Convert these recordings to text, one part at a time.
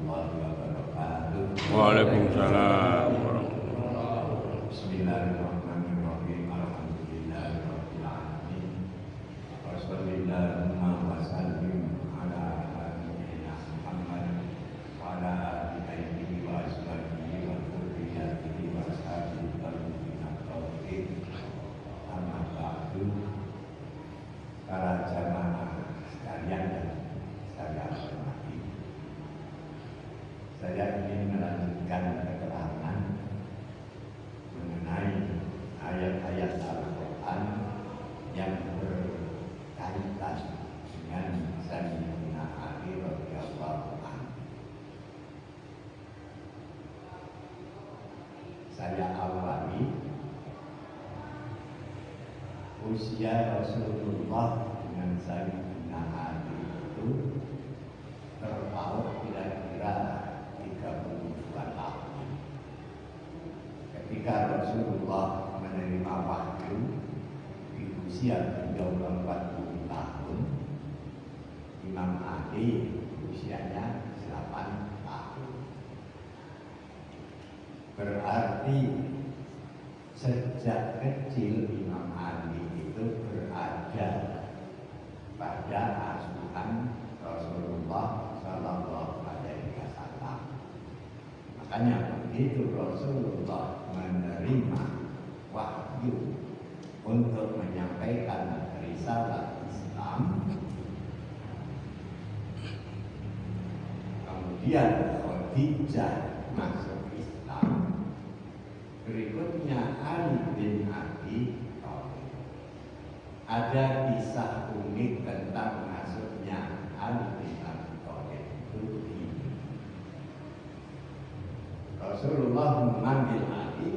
warahmatullahi wabarakatuh. Waalaikumsalam warahmatullahi wabarakatuh. Bismillahirrahmanirrahim. Alhamdulillahirabbil alamin. Wassallallahu wa sallim ala nabiyyina Muhammad wa ala alihi wa ashabihi wa dzurriyyatihi wa ashabihi tauhid. Amma ba'du. Para jamaah sekalian dan saya hormati. Saya ingin melanjutkan keterangan mengenai ayat-ayat Al-Quran yang berkaitan dengan Sayyidina Ali radhiyallahu anhu. Saya awali usia Rasulullah dengan Sayyidina Ali itu terpaut kira-kira 32 tahun. Ketika Rasulullah menerima wahyu di usia beliau 40 tahun, Imam Ali usianya 8 tahun. Berarti sejak kecil Imam Ali itu berada pada asuhan Rasulullah Sallallahu Alaihi Wasallam. Makanya begitu Rasulullah menerima wahyu untuk menyampaikan risalah Islam, kemudian Khadijah masuk Islam, berikutnya Ali bin Abi Thalib. Ada kisah unik tentang masuknya Ali bin Abi Thalib itu ini. Rasulullah memanggil Ali,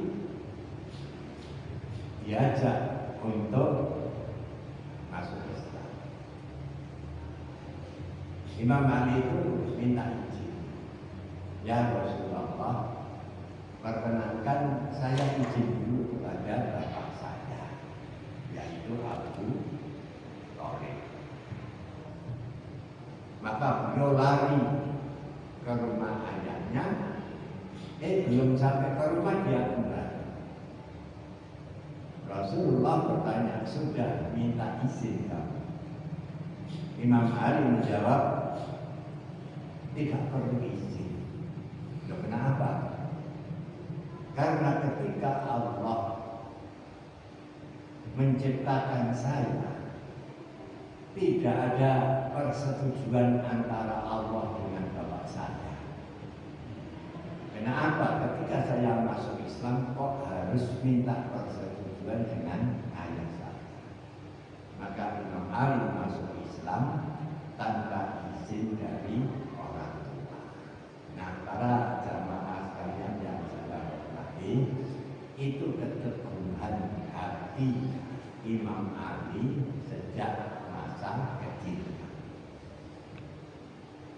diajak untuk masuk Islam. Imam Ali itu minta izin, ya Rasulullah, perkenankan saya izin dulu kepada bapak saya, yaitu Abu Thalib. Maka beliau lari ke rumah ayahnya. Belum sampai ke rumah dia kembali. Rasulullah bertanya, sudah minta izin kamu? Imam Ali menjawab, tidak perlu izin. Loh, kenapa? Karena ketika Allah menciptakan saya, tidak ada persetujuan antara Allah dengan bapak saya. Kenapa? Ketika saya masuk Islam kok harus minta persetujuan dengan ayah saya? Maka Imam Ali masuk Islam tanpa izin dari orang tua. Nah, para jamaah sekalian yang saya hormati, itu keteguhan hati Imam Ali sejak masa kecil.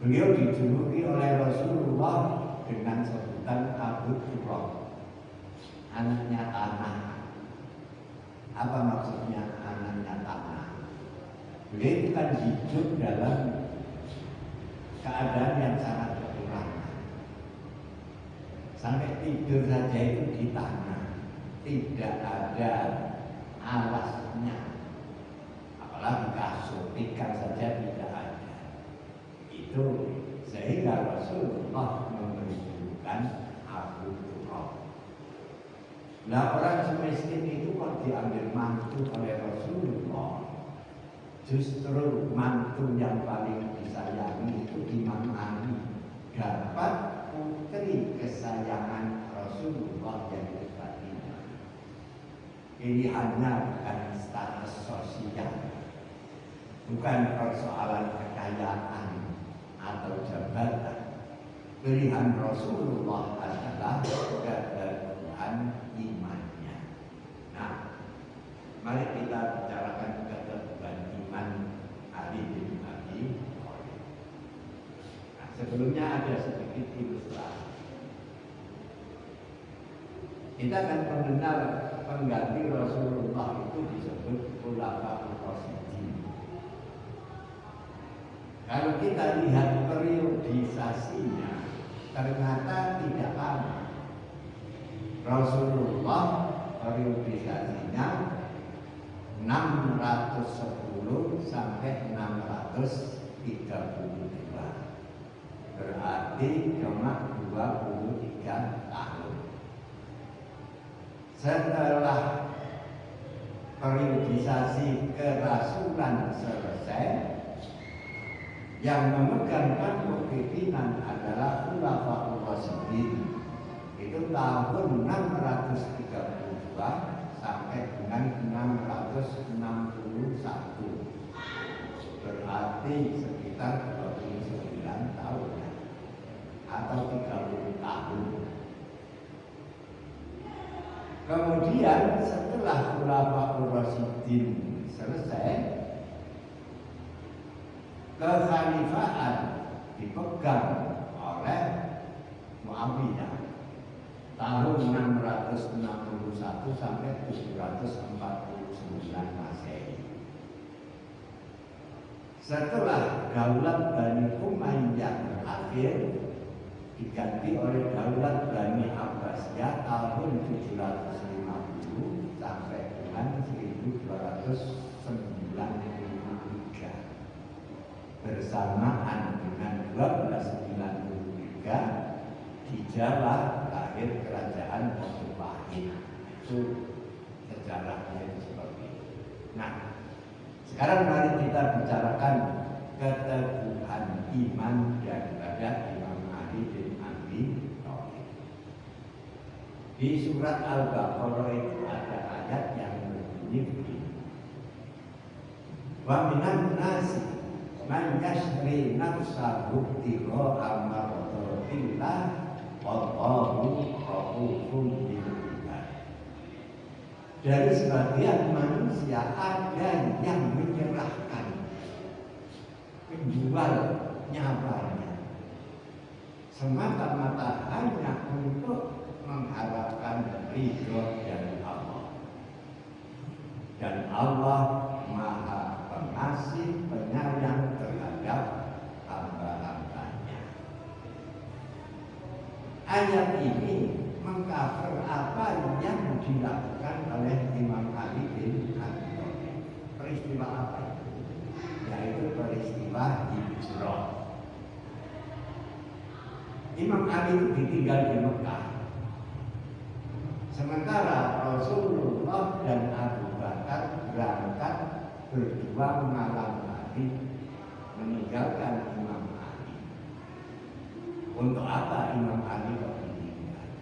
Beliau dijuluki oleh Rasulullah dengan sebutan Abu Turab, anaknya tanah. Apa maksudnya anaknya tanah? Beliau itu kan hidup dalam keadaan yang sangat kekurangan. Sampai tidur saja itu di tanah, tidak ada alasnya, apalagi kasur tikar saja tidak ada. Itu sehingga Rasulullah memberikan Abu Turab. Nah, orang semiskin itu kok diambil mantu oleh Rasulullah. Justru mantu yang paling disayangi itu Imam Ali, dapat putri kesayangan Rasulullah yang Fatimah. Pilihannya bukan status sosial, bukan persoalan kekayaan atau jabatan. Pilihan Rasulullah adalah keteguhan imannya. Nah, mari kita bicarakan keteguhan iman Ali bin Abi Thalib. Nah, sebelumnya ada sedikit ilustrasi. Kita akan mengenal pengganti Rasulullah itu disebut Khulafaur Rasyidin. Kalau kita lihat periodisasinya, ternyata tidak lama. Rasulullah periodisasinya 610 sampai 632, berarti cuma 23 tahun. Setelah periodisasi kerasulan selesai, yang memegang tampuk pimpinan adalah Khulafaur Rasyidin. Itu tahun 632 sampai dengan 661, berarti sekitar 29 tahun atau 30 tahun. Kemudian setelah Khulafaur Rasyidin selesai, kekhalifahan dipegang oleh Muawiyah tahun 661 sampai 749 Masehi. Setelah Daulat Bani Umayyah berakhir, diganti oleh Daulat Bani Abbasiyah tahun 750 sampai dengan 1293, bersamaan dengan 1293 di Jawa lahir kerajaan Majapahit. Itu sejarahnya itu seperti itu. Nah, sekarang mari kita bicarakan keteguhan iman daripada Imam Ali bin Abi Thalib. Di surat Al-Baqarah itu ada ayat yang berbunyi begini: wa minan nasi man yashri nafsahu ibtigha'a mardatillah wallahu raufun bil ibad. Dari sebagian manusia ada yang menyerahkan, menjual nyawanya semata-mata hanya untuk mengharapkan ridho dari Allah. Dan Allah Maha Pengasih Penyayang terhadap hamba-hambanya. Ayat ini mengcover apa yang dilakukan oleh Imam Ali bin Abi Thalib. Peristiwa apa itu? Yaitu peristiwa hijrah. Imam Ali itu ditinggal di Mekah, sementara Rasulullah dan Abu Bakar berangkat berdua malam hari meninggalkan Imam Ali. Untuk apa Imam Ali kok ditinggal?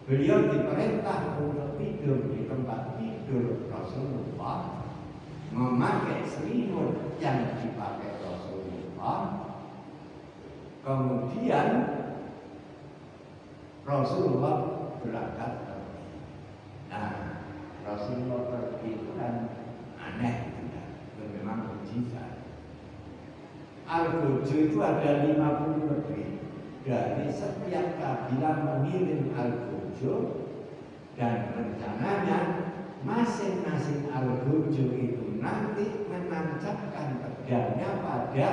Beliau diperintah untuk tidur di tempat tidur Rasulullah, memakai selimut yang dipakai Rasulullah. Kemudian Rasulullah berangkat pergi. Nah, Rasulullah pergi itu kan aneh, itu memang mukjizat. Al-Gojo itu ada 50 lebih. Dari setiap kabilah mengirim Al-Gojo, dan rencananya masing-masing Al-Gojo itu nanti menancapkan pedangnya pada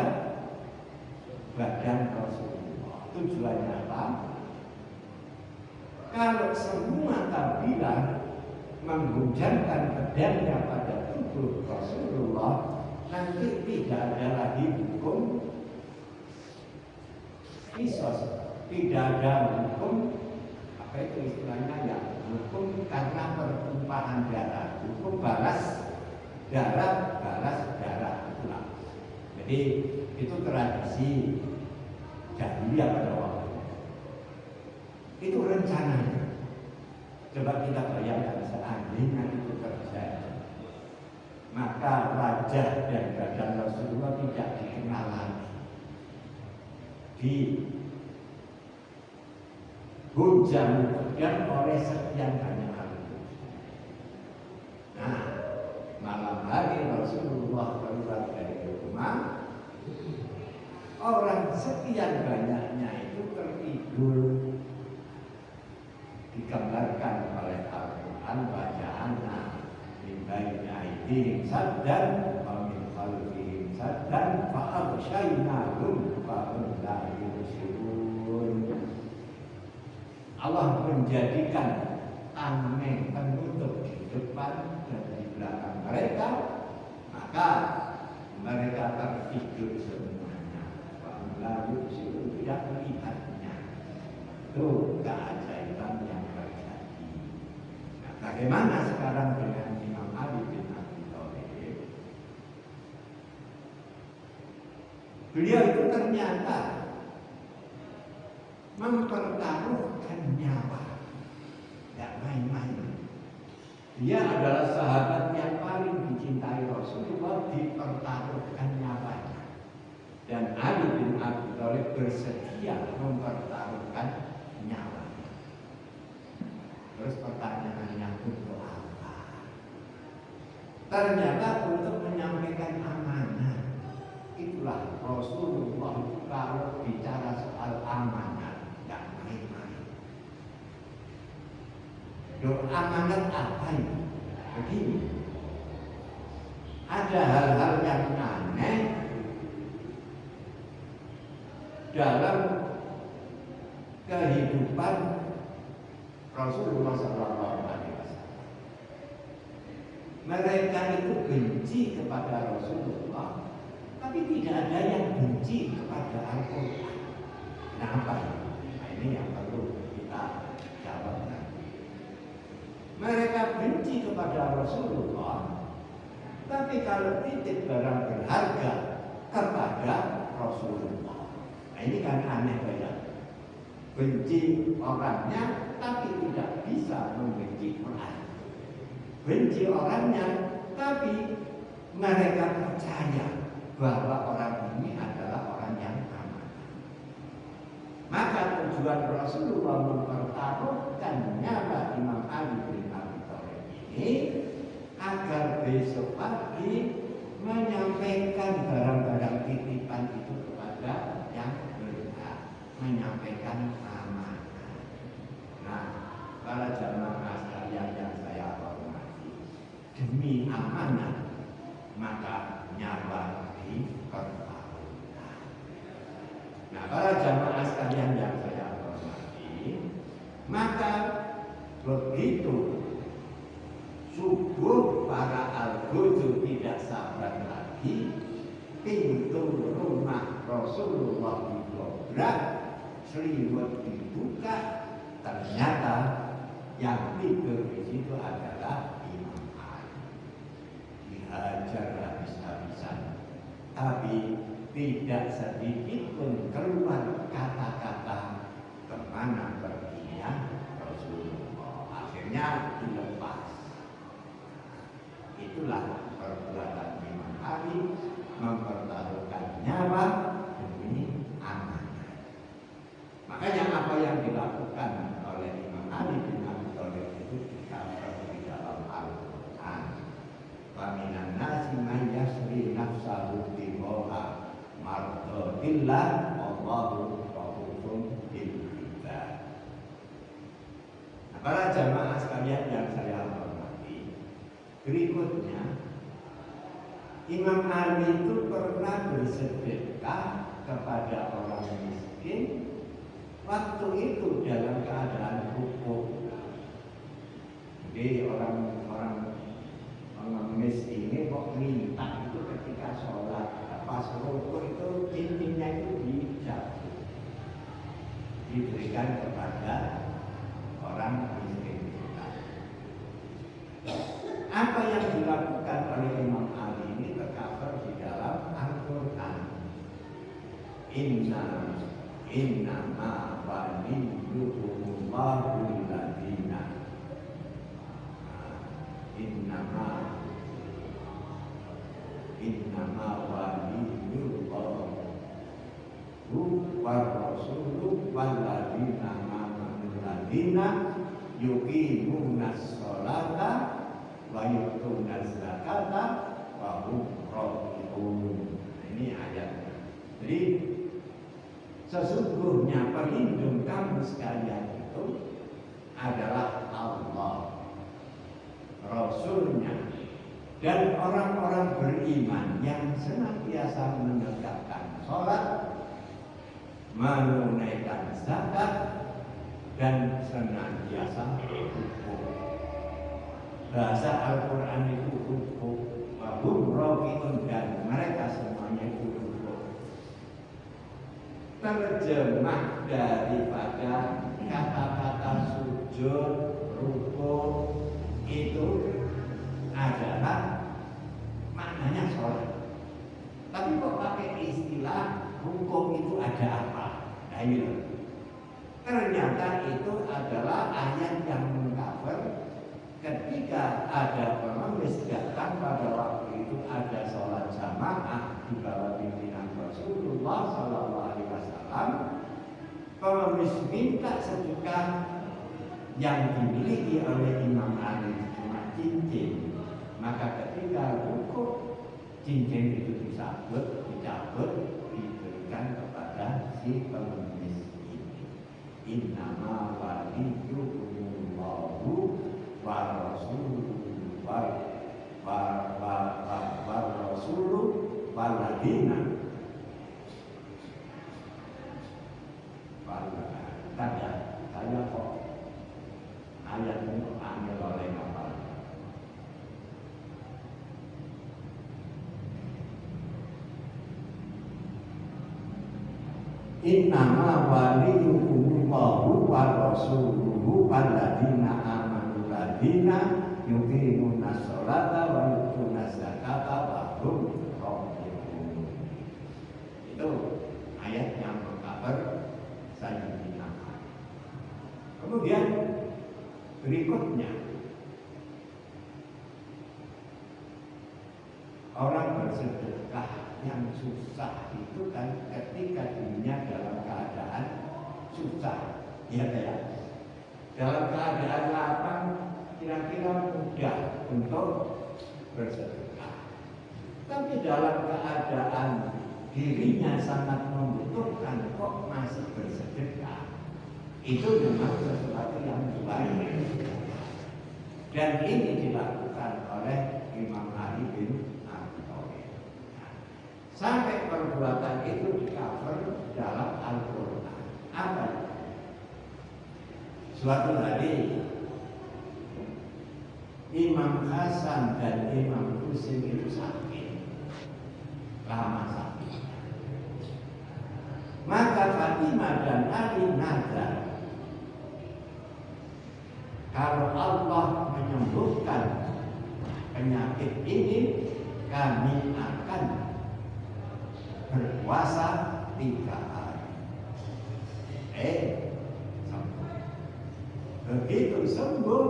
badan Rasulullah. Tujuannya apa? Kalau semua kabilah menghujamkan pedangnya pada tubuh Rasulullah, nanti tidak ada lagi hukum kisos, tidak ada hukum apa itu istilahnya ya, hukum karena pertumpahan darah, hukum balas darah, balas darah itulah. Jadi itu tradisi jahiliyah pada waktu itu rencananya. Coba kita bayangkan seandainya itu terjadi, maka wajah dan badan Rasulullah tidak dikenal lagi, dihujam oleh sekian banyak orang. Nah, malam hari Rasulullah keluar dari rumah, orang sekian banyaknya itu tertidur. Digambarkan oleh Al-Quran bacaannya min baini aydihim saddan wa min khalfihim saddan fa aghshaynahum fa hum la yubsirun. Allah menjadikan tameng penutup di depan dan di belakang mereka, maka mereka tertidur semuanya. Lalu itu tidak melihatnya. Itu keajaiban yang terjadi. Nah, bagaimana sekarang dengan Imam Ali bin Abi Thalib? Beliau itu ternyata mempertaruhkan nyawa, tidak main-main. Dia adalah sahabat yang paling dicintai Rasulullah, dipertaruhkan nyawanya. Dan Ali bin Abi Thalib bersedia mempertaruhkan nyawanya. Terus pertanyaannya, untuk apa? Ternyata untuk menyampaikan amanah. Itulah Rasulullah kalau bicara soal amanah, tidak main-main. Amanat apa ini? Begini, ada hal-hal yang aneh dalam kehidupan Rasulullah SAW. Mereka itu benci kepada Rasulullah, tapi tidak ada yang benci kepada Al-Quran. Kenapa? Nah, ini yang perlu kita jawab nanti. Mereka benci kepada Rasulullah, tapi kalau titip barang berharga kepada Rasulullah, nah ini kan aneh banget. Benci orangnya, tapi tidak bisa membenci Quran. Benci orangnya, tapi mereka percaya bahwa orang ini adalah orang yang aman. Maka tujuan Rasulullah mempertaruhkan nyawa Imam Ali bin Abi Thalib ini agar besok pagi menyampaikan barang-barang titipan itu kepada yang berhak, menyampaikan amanah. Nah, para jamaah sekalian yang saya hormati, demi amanah maka nyawa dipertaruhkan. Nah, para jamaah sekalian yang saya hormati, maka begitu subuh para al-ghudud tidak sabar lagi, pintu rumah Rasulullah didobrak, selimut dibuka, ternyata yang tidur di situ adalah Imam Ali. Dihajar habis-habisan, tapi tidak sedikit pun keluar kata-kata kemana perginya Rasulullah. Akhirnya dilepas. Itulah perbuatan Imam Ali, mempertaruhkan nyawa demi amanah. Makanya apa yang dilakukan oleh Imam Ali bin Abi Thalib itu dikatakan di dalam Al-Quran. Wa minan nasi man yasri nafsahu bihoha mardotillah Allahu rahufun bil ibad. Nah, para jamaah sekalian yang saya hormati, berikutnya Imam Ali itu pernah bersedekah kepada orang miskin waktu itu dalam keadaan rukuk. Jadi orang-orang pengemis ini kok minta itu ketika sholat, pas rukuk itu intinya itu dijatuh, diberikan kepada orang miskin. Apa yang dilakukan oleh Imam Ali ini tercover di dalam Al-Quran. Innama waliyukumullahu alladhina innama waliyullahu warrasuluhu walladhina amanu alladhina yuqimunas sholata wa yu'tunaz zakata wa hum raki'un. Ini ayatnya. Jadi sesungguhnya pelindung kamu sekalian itu adalah Allah, Rasulnya, dan orang-orang beriman yang senantiasa menegakkan sholat, menunaikan zakat, dan senantiasa hukum. Bahasa Al-Quran itu hukum, wahum rokiun, dan mereka semuanya itu hukum. Terjemah daripada kata-kata sujud, rukuk itu adalah maknanya sholat. Tapi kok pakai istilah hukum itu ada apa? Nah, ini ternyata itu adalah ayat yang mengcover ketika ada pengemis datang pada waktu itu ada sholat jamaah di bawah pimpinan Rasulullah Sallallahu Alaihi Wasallam. Pengemis minta sedekah yang dimiliki oleh Imam Ali cuma cincin. Maka ketika rukuk, cincin itu dicabut, diberikan kepada si pengemis ini. Innama waliyukumullahu wa rasuluhu wa rasuluhu waladina. Saya kok ayat ini ambil oleh kapal. Innama waliyukumullahu wa rasuluhu waladina amanu ladina yuqimuna sholata wa yu'tuna zakata wa hum raji'un. Itu ayat yang mengcover Sayyidina Ali. Kemudian berikutnya, orang bersedekah yang susah itu kan ketika dirinya dalam keadaan susah, ya kayak dalam keadaan lapang kira-kira mudah untuk bersedekah. Tapi dalam keadaan dirinya sangat membutuhkan kok masih bersedekah, itu memang sesuatu yang baik. Dan ini dilakukan oleh Imam Ali bin Abi Thalib. Sampai perbuatan itu di-cover dalam Al-Quran. Apa? Suatu hari Imam Hasan dan Imam Husain itu sakit, lama sakit. Maka Fatimah dan Ali nazar, kalau Allah menyembuhkan penyakit ini, kami akan berpuasa 3 hari. Sembuh. Begitu sembuh,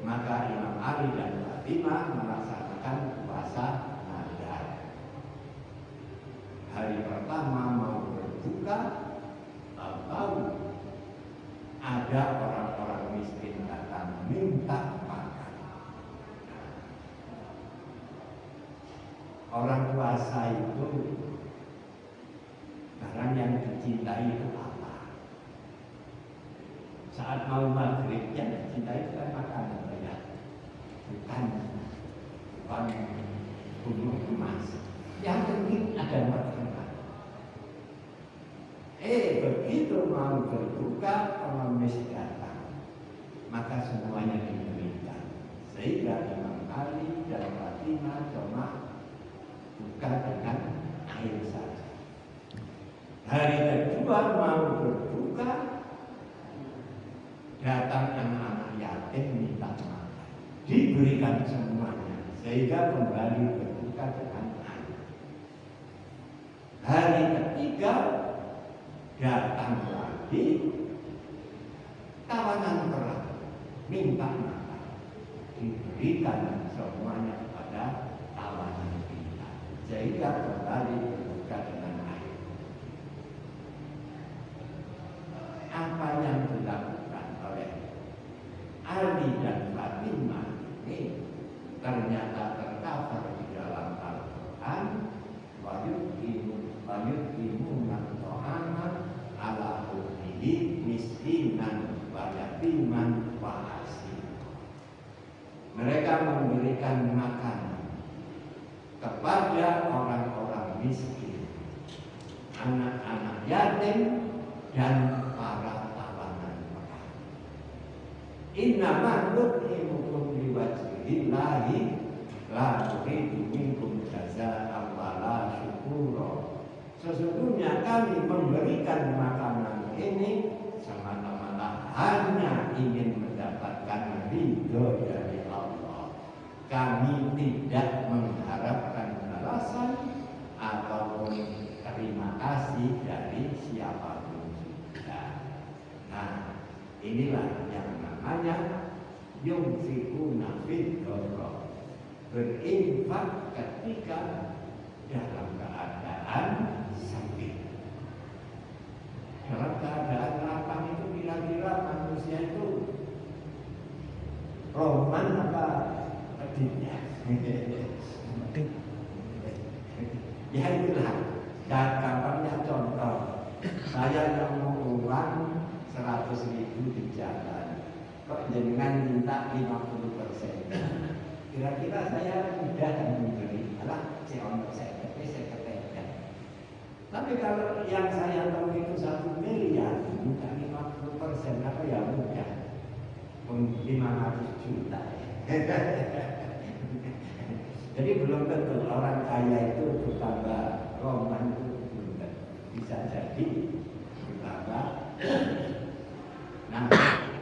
maka Imam Ali dan Fatimah melaksanakan puasa Nadar. Hari pertama mau berbuka, tahu ada orang-orang miskin datang minta makan. Orang puasa itu barang yang dicintai itu apa? Saat mau maghrib yang dicintai itu kan makanan, ya. Bukan gunung emas. Yang penting ada makanan. Begitu mau berbuka, pengemis datang, maka semuanya diberikan. Sehingga Imam Ali dan Fatimah cuma buka dengan air saja. Hari kedua mau berbuka, datang anak yatim minta makan, diberikan semuanya, sehingga kembali berbuka dengan air. Hari ketiga datang lagi tawanan perang, minta makan, diberikan semuanya kepada tawanan kita, sehingga kembali berbuka dengan air. Apa yang dilakukan oleh Ali dan Fatimah ini ternyata tercover di dalam Al-Quran. Wayutimuna ta'ama ala hubbihi miskinan wa yatiman wa asir. Mereka memberikan makan kepada orang-orang miskin, anak-anak yatim, dan para tawanan perang. Innama nut'imukum liwajhillahi la nuridu minkum jazaa'an wala syukura. Sesungguhnya kami memberikan makanan ini semata-mata hanya ingin mendapatkan ridho dari Allah. Kami tidak mengharapkan balasan ataupun terima kasih dari siapapun juga. Nah, inilah yang namanya yunfikuna fid dharra, berinfak ketika dalam keadaan sempit. Dalam keadaan lapang itu kira-kira manusia itu roman apa pedihnya? Ya itulah. Dan kapannya contoh, saya yang mau uang 100.000 di jalan, kok jenengan minta 50%. Kira-kira saya mudah dan memberi, alah C.O. saya ketekan. Tapi kalau yang saya tahu itu 1 miliar, minta 50%, apa ya mudah? 500 juta. Jadi belum tentu orang kaya itu bertambah roman itu belum tentu. Bisa jadi bertambah. Nah,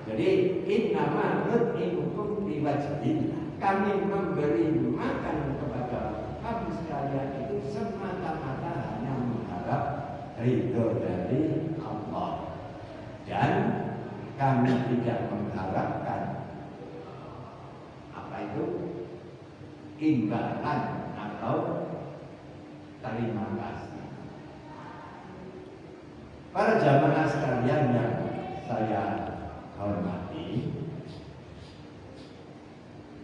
jadi innama nut'imukum liwajhillah. Kami memberi makan kepada kamu sekalian itu semata-mata hanya mengharap ridho dari Allah. Dan kami tidak mengharapkan apa itu imbalan atau terima kasih. Para jamaah sekalian yang saya hormati,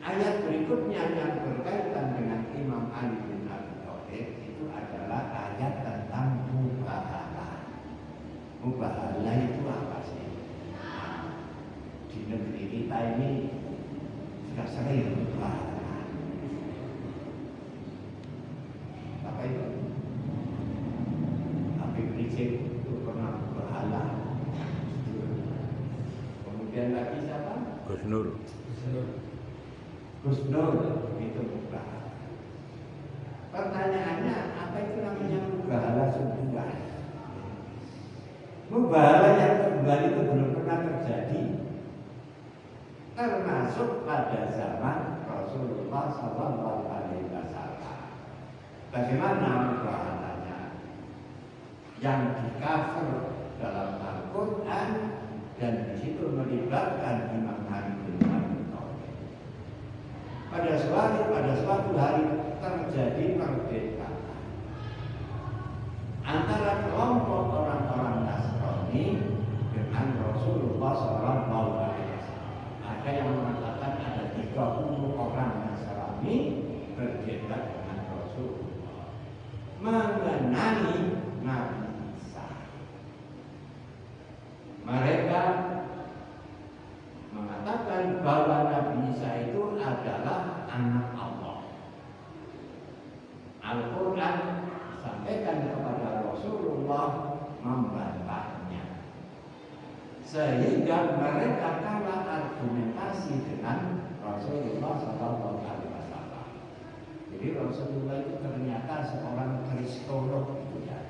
ayat berikutnya yang berkaitan dengan Imam Ali bin Abi Thalib itu adalah ayat tentang mubahalah. Mubahalah itu apa sih? Nah, di negeri kita ini sudah sering mubahalah. Apa itu? Habib Rizik itu pernah mubahalah. Kemudian lagi siapa? Gus Nur. Gus Nur itu mubahalah. Pertanyaannya, apa itu namanya mubahalah sungguhan? Mubahalah yang kedua itu belum pernah terjadi, termasuk pada zaman Rasulullah SAW. Bagaimana mubahalahnya? Yang di-cover dalam Al-Quran dan di situ melibatkan Imam Ali bin Abi Thalib. Pada suatu hari terjadi perbedaan antara kelompok orang-orang Nasrani dengan Rasulullah SAW. Ada yang mengatakan ada 30 orang Nasrani berdebat dengan Rasulullah mengenai Nabi Isa. Mereka mengatakan bahwa Nabi Isa itu adalah anak Allah. Al-Quran sampaikan kepada Rasulullah membantahnya, sehingga mereka kalah argumentasi dengan Rasulullah SAW. Jadi Rasulullah itu ternyata seorang kristolog itu ya.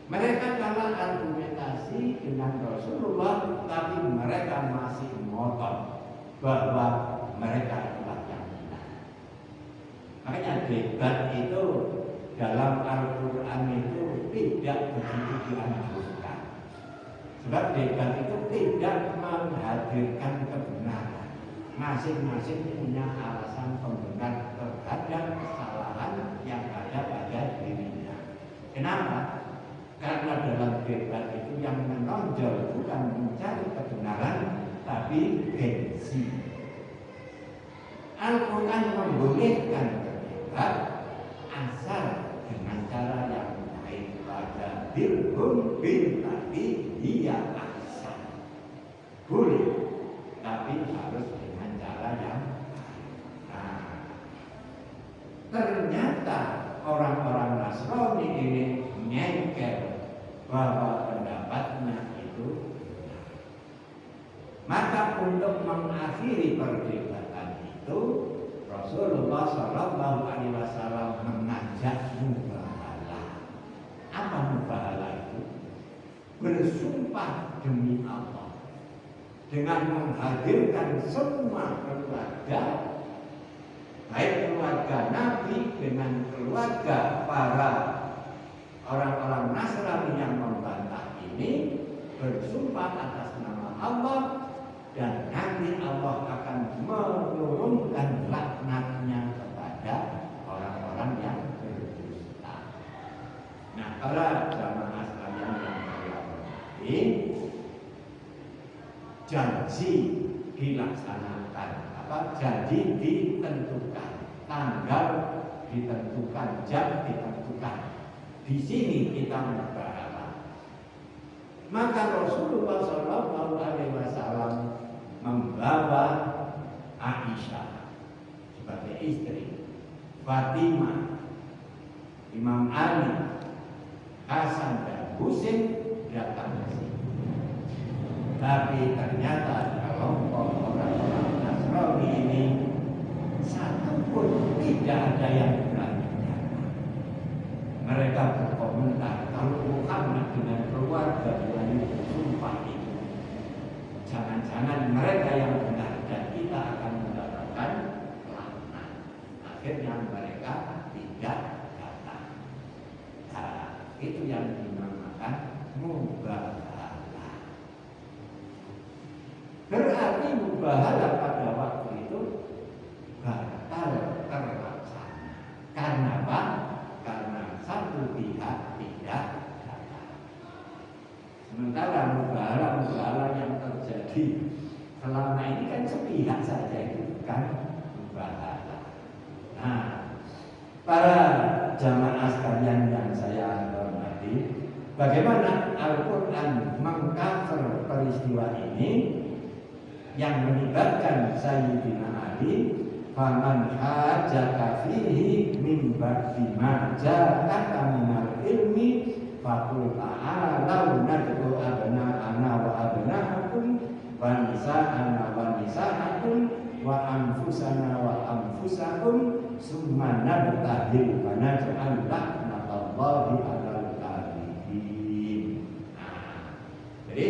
Mereka kalah argumentasi dengan Rasulullah, tapi mereka masih ngotot bahwa mereka adalah yang benar. Makanya debat itu dalam Al-Quran itu tidak begitu dianjurkan. Sebab debat itu tidak menghadirkan kebenaran. Masing-masing punya alasan pembenar terhadap kesalahan yang ada pada dirinya. Kenapa? Karena dalam debat itu yang menonjol bukan mencari kebenaran, tapi gengsi. Al-Quran membolehkan berdebat asal dengan cara yang baik. Pada bilhum billati hiya ahsan. Boleh, tapi harus dengan cara yang ternyata orang-orang Nasrani ini nyengkel bahwa pendapatnya itu. Maka Maka untuk mengakhiri perdebatan itu, Rasulullah Shallallahu Alaihi Wasallam mengajak mubahalah. Apa mubahalah itu? Bersumpah demi Allah dengan menghadirkan semua keluarga, baik keluarga Nabi dengan keluarga para orang-orang Nasrani yang membantah ini, bersumpah atas nama Allah, dan nanti Allah akan menurunkan laknatnya kepada orang-orang yang berdusta. Nah, para jamaah sekalian yang saya hormati, janji dilaksanakan, janji ditentukan, tanggal ditentukan, jam ditentukan. Di sini kita berharap. Maka Rasulullah Shallallahu Alaihi Wasallam membawa Aisyah sebagai istri, Fatimah, Imam Ali, Hasan dan Husain datang ke sini. Tapi ternyata kelompok orang-orang Nasrani ini satu pun tidak ada yang berani. Mereka berkomentar, kalau Muhammad dengan keluarga yang bersumpah itu, jangan-jangan mereka yang benar dan kita akan mendapatkan laknat. Akhirnya mereka tidak datang. Nah, itu yang dinamakan mubahalah. Berarti mubahalah pada waktu itu batal terlaksana. Karena apa? Karena satu pihak tidak datang. Sementara mubahalah yang terjadi selama ini kan sepihak saja, itu bukan mubahalah. Nah, para jamaah sekalian yang saya hormati, bagaimana Al-Quran mengcover peristiwa ini yang melibatkan Sayyidina Ali? Faman hajaka fihi min ba'di ma ja'aka minal ilmi faqul ta'alau nad'u abna'ana wa abna'akum wa nisa'ana wa nisa'akum wa anfusana wa anfusakum summa nabtahil wa naj'al laknatallahi 'alal kadhibin. Jadi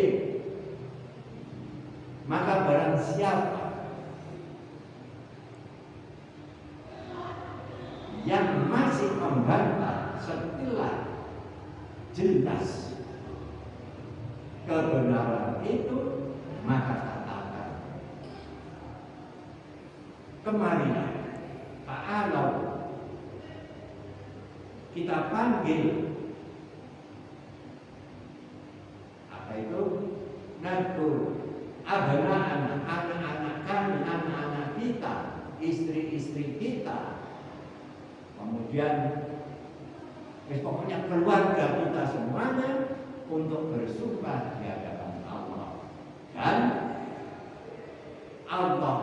maka barang siapa yang masih membantah setelah jelas kebenaran itu, maka katakan, kemarilah, ta'alau, kita panggil, apa itu? Nadu abna anak-anak kami, anak-anak kita, istri-istri kita, kemudian pokoknya keluarga kita semuanya untuk bersumpah di hadapan Allah, dan Allah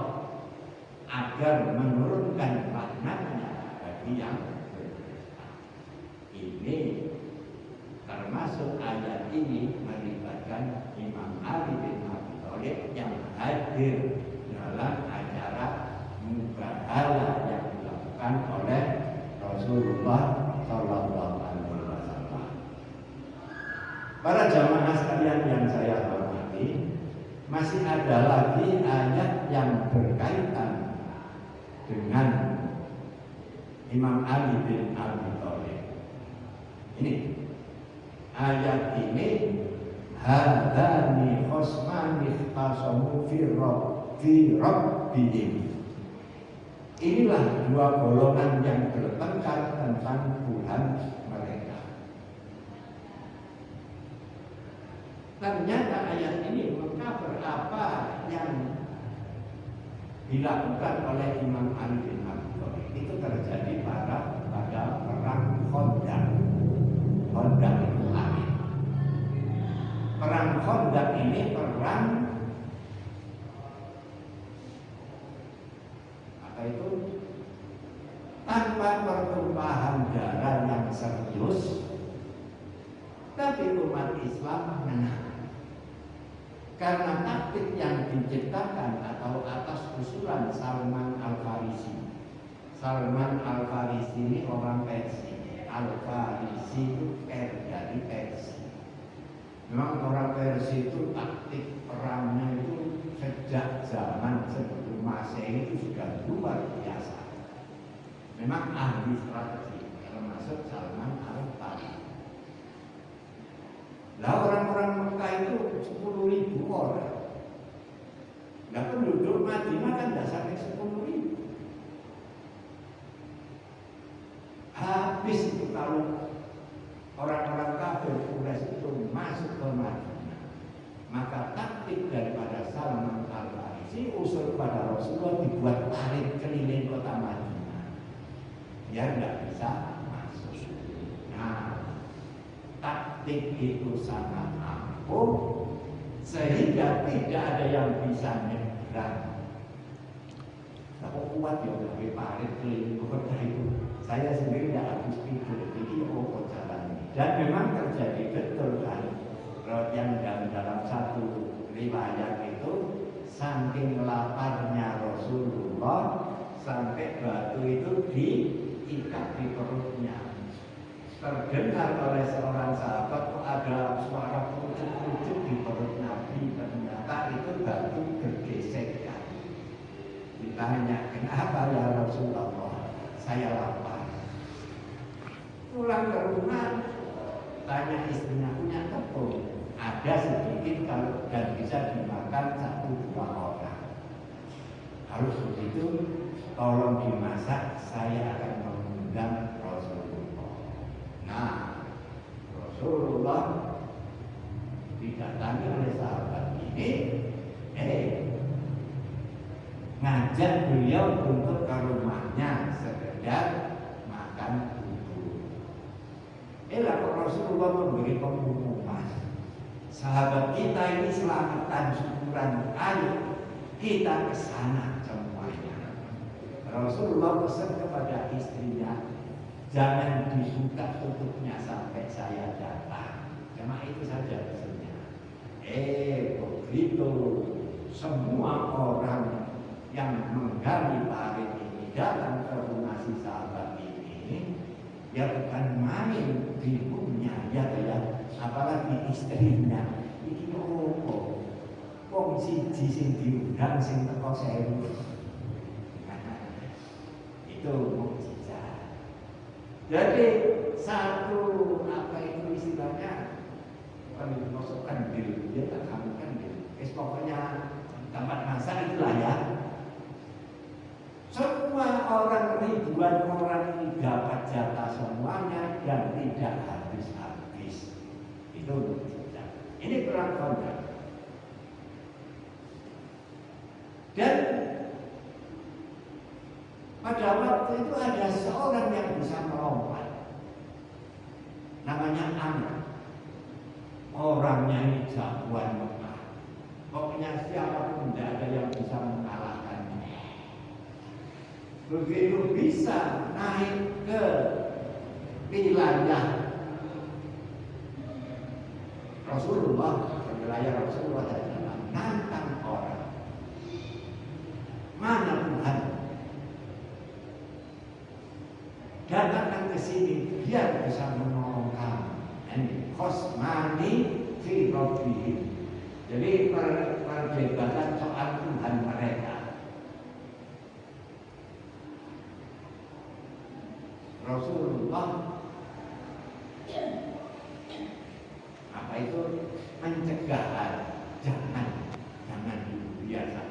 agar menurunkan laknatnya bagi yang berdusta. Ini termasuk ayat ini melibatkan Imam Ali bin Abi Thalib yang hadir dalam acara mubahalah yang dilakukan oleh Rasulullah Shallallahu Alaihi Wasallam. Para jamaah sekalian yang saya hormati, masih ada lagi ayat yang berkaitan dengan Imam Ali bin Abi Thalib. Ini ayat ini, hadani khosmani ikhtasamu fi rabbihim. Inilah dua golongan yang bertengkar tentang Tuhan mereka. Ternyata ayat ini mengcover apa yang dilakukan oleh Imam Ali bin Abi Thalib. Itu terjadi pada perang Khandaq. Khandaq itu akhir. Perang Khandaq ini perang itu tanpa pertumpahan darah yang serius, tapi umat Islam menang. Karena taktik yang diciptakan atau atas usulan Salman Al-Farisi. Salman Al-Farisi ini orang Persia. Al-Farisi itu dari Persia. Memang orang Persia itu taktik perangnya itu sejak zaman sebelum Masehi itu sudah luar biasa. Memang ahli strategi, termasuk Salman Al-Farisi. Lah orang-orang Mekah itu 10.000 orang. Lah penduduk Madinah kan tidak sampai 10.000. Habis itu kalau orang-orang kafir Quraisy itu masuk ke Madinah, maka taktik daripada Salman Al-Farisi usul pada Rasulullah dibuat parit keliling kota Madinah biar nggak bisa masuk. Nah, taktik itu sangat ampuh sehingga tidak ada yang bisa nyebrang. Kalau kuat ya udah parit keliling kota itu. Saya sendiri tidak habis pikir ini jalan ini. Dan memang terjadi betul kan. Yang dalam satu riwayat itu saking laparnya Rasulullah sampai batu itu diikat di perutnya. Terdengar oleh seorang sahabat kok ada suara kerucuk-kerucuk di perut Nabi. Ternyata itu batu bergesekan. Ditanya, kenapa ya Rasulullah? Saya lapar. Pulang ke rumah, tanya istrinya, punya tepung? Ada sedikit kalau dan bisa dimakan 1-2 orang. Kalau begitu, tolong dimasak. Saya akan mengundang Rasulullah. Nah, Rasulullah didatangi oleh sahabat ini, ngajak beliau untuk ke rumahnya sekedar makan bubur. Lalu Rasulullah memberi pengumuman, sahabat kita ini selamatan syukuran, ayo kita ke sana semuanya. Rasulullah pesan kepada istrinya, jangan dibuka tutupnya sampai saya datang. Cuma itu saja pesannya. Begitu semua orang yang menggali parit ini datang ke rumah si sahabat ini, ya bukan main bingungnya, ya apalagi istrinya. Iki opo? Wong siji sing diundang sing teko 1000. Itu mukjizat. Jadi satu apa itu istilahnya? Kalau dimasukkan bil, dia tak kamu kan bil. Pokoknya tempat masak itulah ya. Semua orang, ribuan orang ini dapat jatah semuanya dan tidak habis-habis. Itu mukjizat. Ini perang Khandaq. Dan pada waktu itu ada seorang yang bisa melompat. Namanya Amr. Orangnya ini jagoan Mekah. Pokoknya siapapun tidak ada yang bisa mengalahkannya. Begitu bisa naik ke wilayah Rasulullah, wilayah Rasulullah SAW, nantang orang. Mana Tuhan? Datangkan ke sini, biar bisa menolong kamu. Ini khosmani fi rabbihim. Jadi perdebatan soal Tuhan mereka. Rasulullah apa itu mencegah, jangan dulu biasa.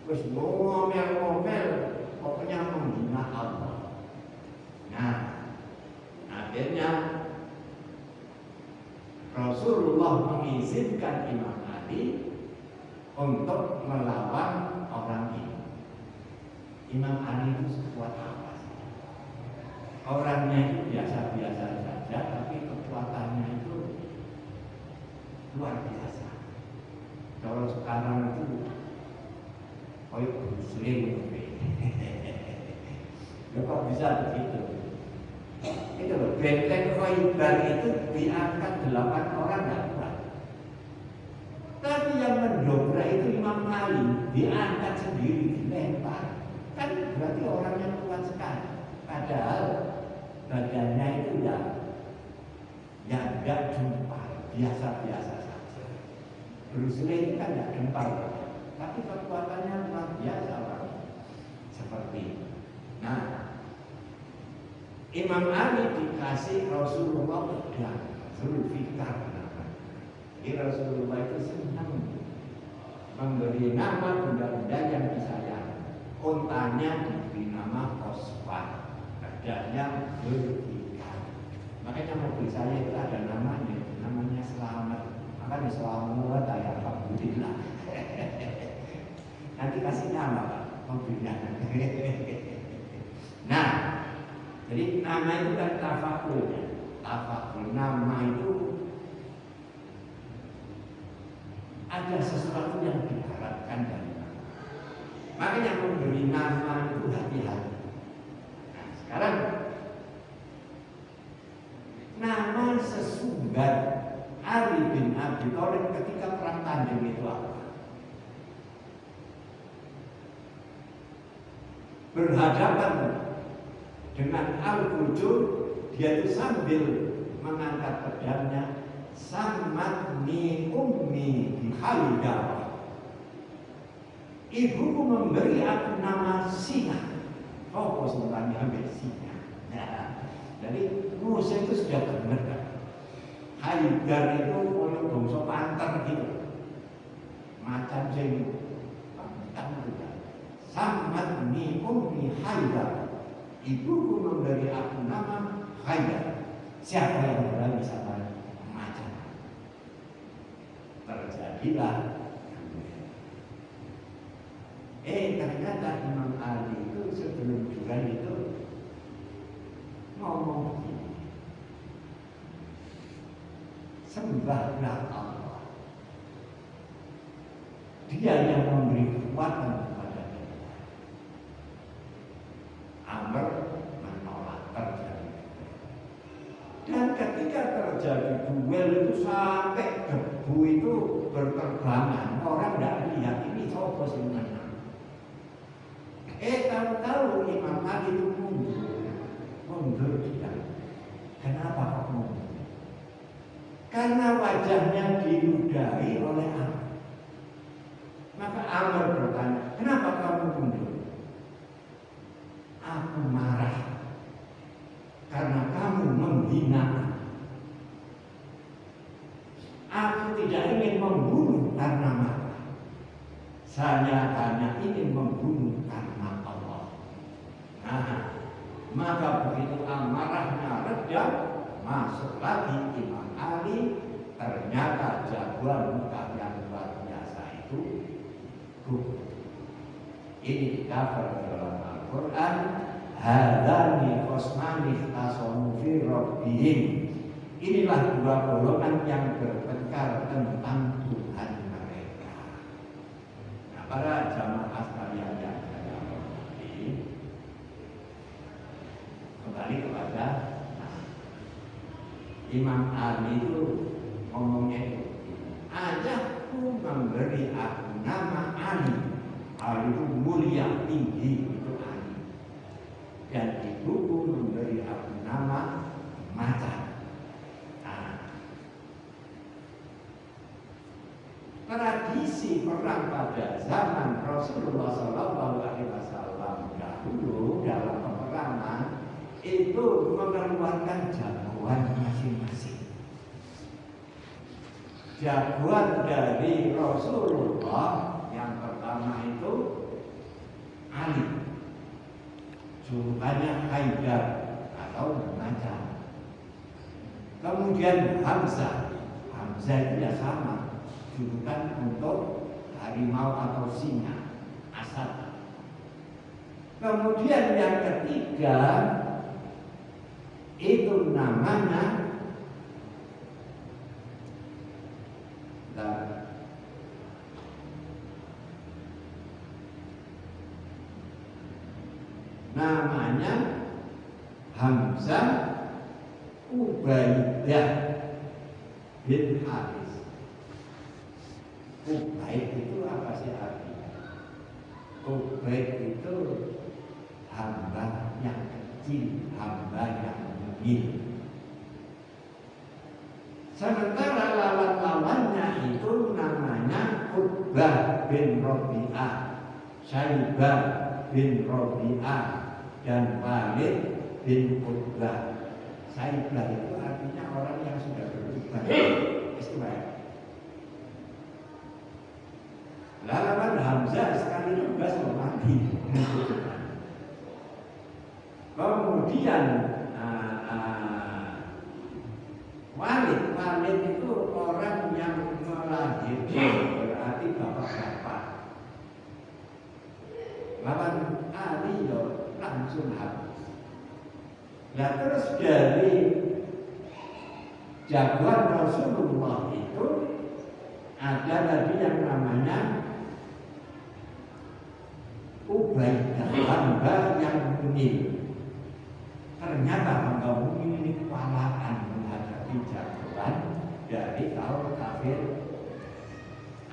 Terus ngomel-ngomel, pokoknya menghina Allah. Nah, akhirnya Rasulullah mengizinkan Imam Ali untuk melawan orang ini. Imam Ali itu sekuat apa sih? Orangnya itu biasa-biasa saja, tapi kekuatannya itu luar biasa. Kalau sekarang itu koyok muslim, kok bisa begitu? Itu loh, benteng Khaybar itu diangkat 8 orang nggak kuat. Tapi yang Ali diangkat sendiri, dilempar, kan berarti orang yang kuat sekali. Padahal badannya itu ya nggak gempar, biasa-biasa saja. Bruce Lee itu kan nggak gempar, tapi kekuatannya luar biasa orang. Seperti itu. Nah, Imam Ali dikasih Rasulullah pedang, Zulfikar namanya. Jadi Rasulullah itu senang memberi nama benda-benda yang disayang. Untanya diberi nama Osman, pedangnya Zulfikar. Makanya mobil saya itu ada namanya Selamat. Makanya selamat ya Alhamdulillah. Nanti kasih nama Pak mobilnya. Nah, jadi nama itu kan tafakur. Tafakur, nama itu ada sesuatu yang diharapkan dari nama. Makanya memberi nama itu hati-hati. Nah, sekarang nama sesumbar Ali bin Abi Thalib ketika perang Tanding itu apa? Berhadapan dengan Al-Qur'an, dia itu sambil mengangkat pedangnya, sammatni ummi bihaidah. Ibuku memberi aku nama Singa. Oh, sebenarnya ambil Singa. Nah, jadi Musa itu sudah benar kan? Haidar itu koyo bangsa panter gitu. Macam sing pantang juga. Sammatni ummi Haidar. Ibuku memberi aku nama Haidar. Siapa yang berani sama macam? Terjadilah. Ternyata Imam Ali itu sebelum juga itu ngomong begini, sembahlah Allah. Dia yang memberi kekuatan kepada kita. Amr menolak terjadi. Dan ketika terjadi duel itu sampai debu itu berterbangan, orang tidak lihat ini siapa sih menang. Tahu-tahu Imam Ali itu mundur dia. Kenapa kok mundur? Karena wajahnya diludahi oleh Amr. Maka Amr bertanya, kenapa kamu mundur? Aku marah karena kamu menghina. Aku tidak ingin membunuh karena marah. Saya hanya ingin membunuh karena Allah. Nah, maka begitu amarahnya reda, masuk lagi Imam Ali. Ternyata jagoan muka yang luar biasa itu gugur. Ini dikafir dalam Al-Quran. Hadani khosmani ikhtasamu fi rabbihim. Inilah dua golongan yang bertengkar tentang Tuhan mereka. Nah, para jamaah sekalian yang saya hormati, kembali kepada Imam Ali itu ngomongnya itu, ayahku memberi aku nama Ali. Ali itu mulia tinggi, itu Ali. Dan ibuku memberi aku nama Macan. Tradisi perang pada zaman Rasulullah SAW dahulu dalam peperangan itu mengeluarkan jagoan masing-masing. Jagoan dari Rasulullah yang pertama itu Ali, julukannya Haidar atau Macan. Kemudian Hamzah itu ya sama, julukan untuk harimau atau singa, Asad. Kemudian yang ketiga itu namanya Hamzah Ubaidah bin Haris. Ubaid itu apa sih artinya? Ubaid itu hamba yang kecil, hamba yang mungil. Sementara lawan-lawannya itu namanya Utbah bin Rabi'ah, Syaibah bin Rabi'ah, dan Walid bin Utbah. Syaibah itu artinya orang yang sudah berubah. Istimewa. Lawan Hamzah sekali nembas mati. Kemudian Walid itu orang yang melahirkan, berarti bapak-bapak. Lawan Ali langsung habis. Nah terus dari jagoan Rasulullah itu ada tadi yang namanya Ubaidah, hamba yang mungil. Ternyata hamba mungil ini kewalahan menghadapi jagoan dari kaum kafir.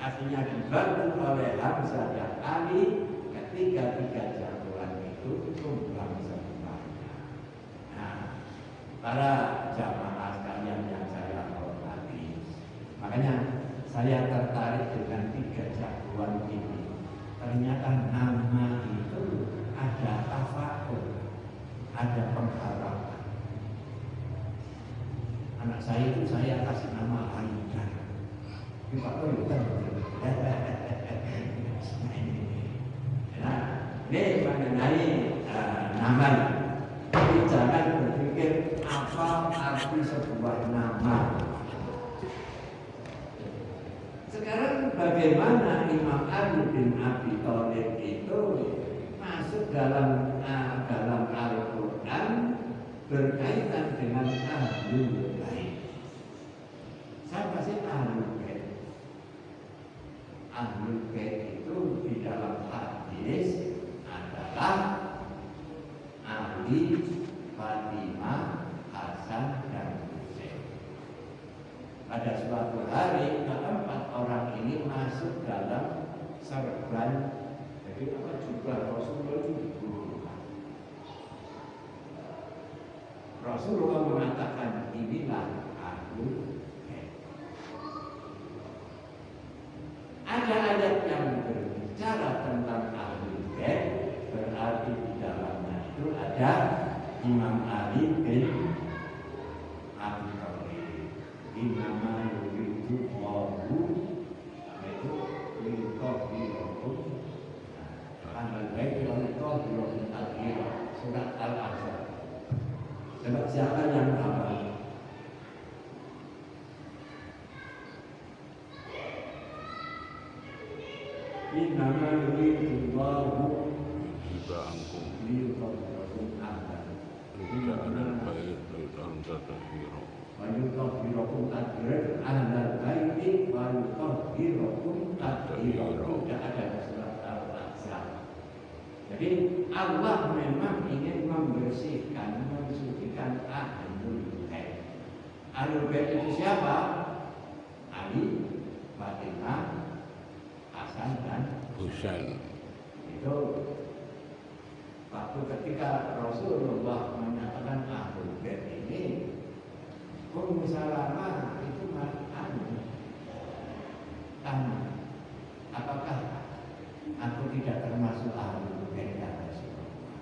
Artinya dibantu oleh Hamzah dan Ali, ketiga-tiga jagoan itu tumbang semuanya. Nah, para jamaah sekalian yang saya hormati, makanya saya tertarik dengan tiga jagoan ini. Ternyata nama itu ada tafakur, ada pengharapan. Anak saya itu saya kasih nama Aida. Nah, ini mengenai nama. Jadi jangan berpikir apa arti sebuah nama. Sekarang bagaimana Imam Ali bin Abi Thalib itu masuk dalam Al-Quran berkaitan dengan Ahlul Bait. Siapa sih Ahlul Bait? Ahlul Bait itu di dalam hadis adalah Ali, Fatimah, Hasan, dan Husain. Pada suatu hari keempat orang ini masuk dalam serban, jadi apa juga Rasulullah itu digugurkan. Rasulullah mengatakan inilah Ahlul Bait. Ada ayat yang berbicara tentang Ahlul Bait, berarti di dalamnya itu ada Imam Ali bin Abi Thalib. Innama yuridu Allahu itu liqabilakum Ahlul Bait wa liqabilakum al-hira, surat Al-Ahzab. Sebab siapa yang hafal? Innama yuridu Allahu Ibangkum liqabilakum Ahlul Rizal al-Bait Rizal Tatahiro wa yutahhirakum tadhira ahlal baiti wa yutahhirakum tadhira. Tidak ada surat Al-Ahzab. Jadi Allah memang ingin membersihkan, mensucikan Ahlul Bait. Ahlul Bait itu siapa? Ali, Fatimah, Hasan, dan Husain. itu waktu ketika Rasulullah menyatakan Ahlul Bait ini, Ummu Salamah itu tanya, apakah aku tidak termasuk Ahlul Bait ya Rasulullah?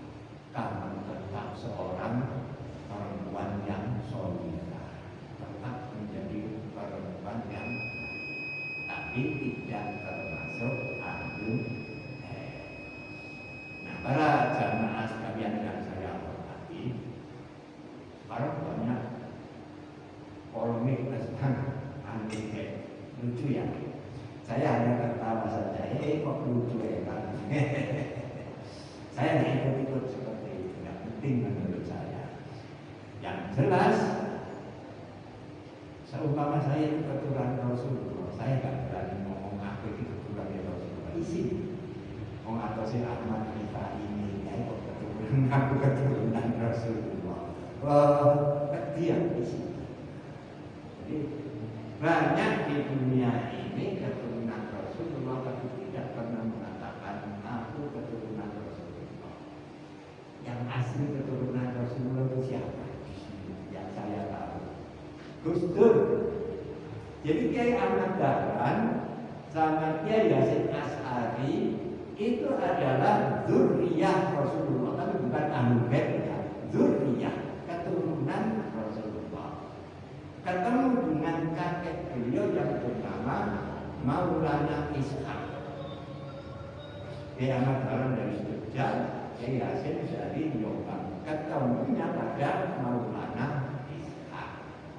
Kamu tetap seorang perempuan yang solihah, tetap menjadi perempuan yang tapi tidak termasuk Ahlul Bait. Nah, para jamaah sekalian yang saya hormati, sekarang banyak polemik tentang Ahlul Bait. Lucu ya, saya hanya tertawa saja. Kok lucu ya kan? Saya tidak ikut-ikut seperti itu, tidak penting menurut saya. Yang jelas, seumpama saya itu keturunan Rasulullah, saya tidak berani ngomong aku itu keturunan Rasulullah. Isi, atau si Ahmad Rifai ini, ya kok keturunan aku keturunan Rasulullah. Diam isi. Jadi banyak di dunia ini keturunan Rasulullah tapi tidak pernah mengatakan aku aku keturunan Rasulullah. Yang asli keturunan Rasulullah itu siapa? Yang saya tahu Gus Dur. Jadi Kiai Ahmad Dahlan sama Kiai Hasyim Asy'ari itu adalah dzurriyyah Rasulullah, tapi bukan ahlul bait ya, dzurriyyah, keturunan Rasulullah. Ketemu dengan kakek beliau yang bernama Maulana Ishaq. Kiai Ahmad Dahlan dari Jogja, Kiai Hasyim dari Jombang. Ketemunya pada Maulana Ishaq.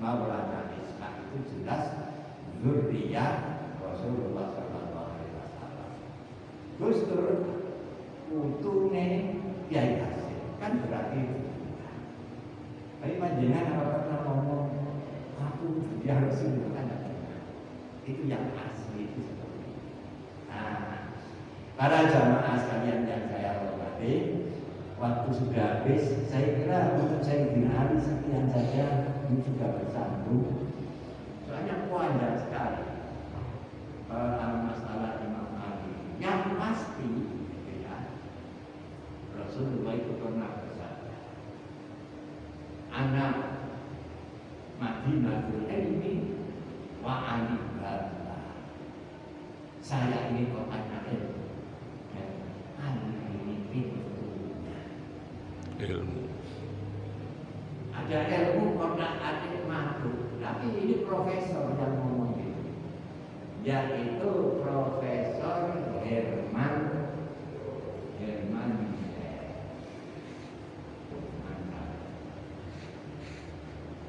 Maulana Ishaq itu jelas dzurriyyah Rasulullah sallallahu alaihi wasallam. Gus Dur putune Kiai Hasyim, kan berarti tapi panjenengan apa pernah ngomong aku ya Rasulullah kan itu yang asli itu seperti itu. Nah, para jamaah sekalian yang saya hormati, waktu sudah habis, saya kira untuk saya Ali sekian saja, ini sudah bersambung. Soalnya panjang sekali masalah Imam Ali. Yang pasti, ya, Rasulullah itu pernah bersabda, anak Madinatul Ilmi wa Ali Baba. Saya ini kotanya ilmu, dan Ali ini pintunya ilmu. Ada ilmu kota adik makhluk, tapi ini profesor yang ngomong gitu, yaitu Profesor Herman.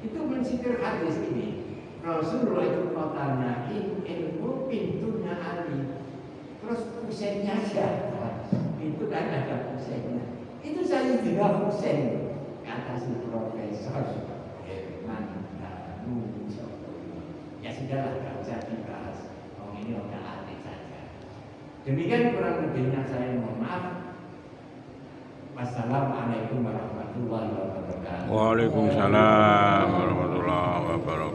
Itu mensikir hadis ini. Rasulullah itu kotanya ilmu, pintunya Ali. Terus Husainnya siapa? Itu kan ada Husainnya. Itu saya juga Husain, kata si Profesor Herman. Ya sudahlah, tidak usah dibahas. Oh ini udah arti saja. Demikian kurang lebihnya saya mohon maaf. Wassalamualaikum warahmatullahi wabarakatuh. Waalaikumsalam warahmatullahi wabarakatuh.